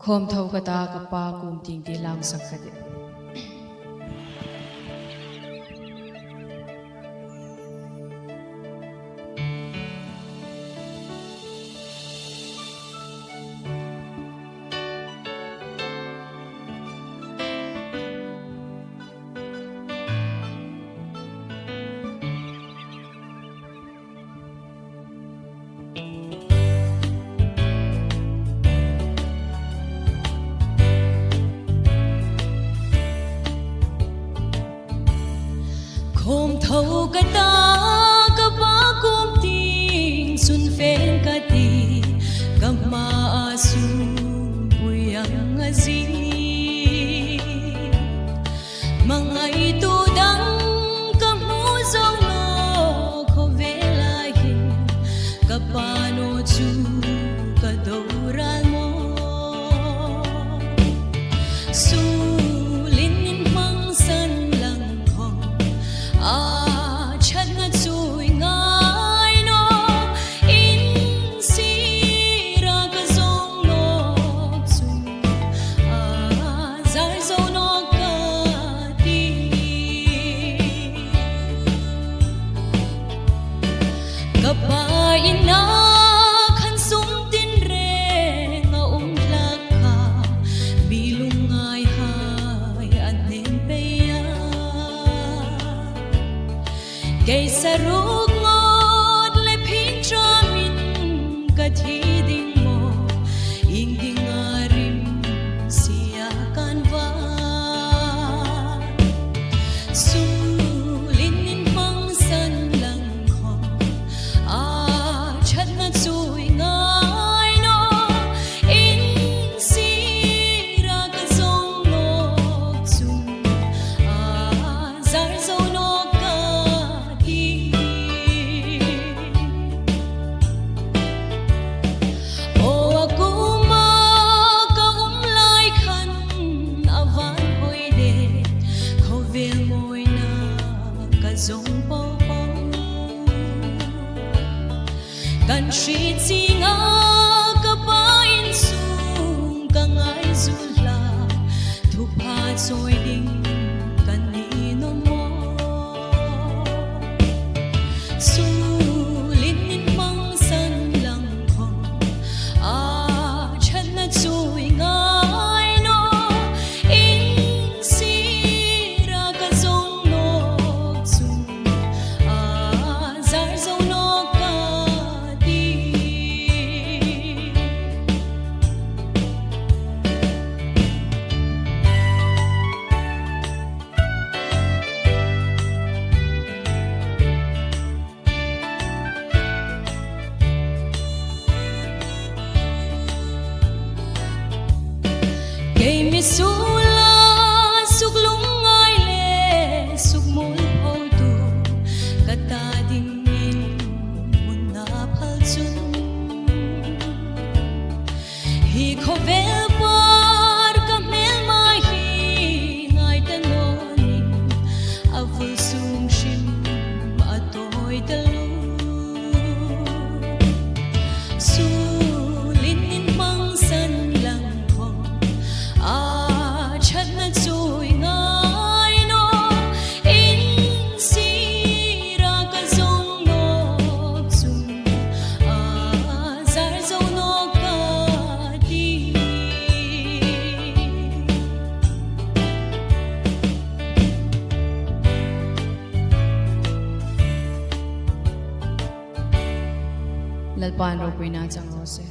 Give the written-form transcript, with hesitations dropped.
khom thau ka ta ka pa kum ting ti lang sak ka de khom thâu ka ta ka ba kum ting sun fen ka ti ka ma su buyang azi mangai tu dang ka mu zong no ko vela hi ka pa no chu ka do ra mo su ina khan sum tin re nga tlak ka bilungai hai an nen pe ya kay saruk ngot le phin tra min ka thi ding mo ing ding arim sia kan va kan shi chinga ka pa in sung ka ngai zula thu pha choi ding kan ni no mo su lin in mang san lang hong a chan na chui ngai no in si ra ka zong no chung a zar zo no mi sula suk lungai le suk mul phau tu kata ding in mun na phal chun hi khovel par ka mel mai hi ngai ta no ni avul sum shim atoi ta lu su lin in mang san lang lalpan ro pina chang ro se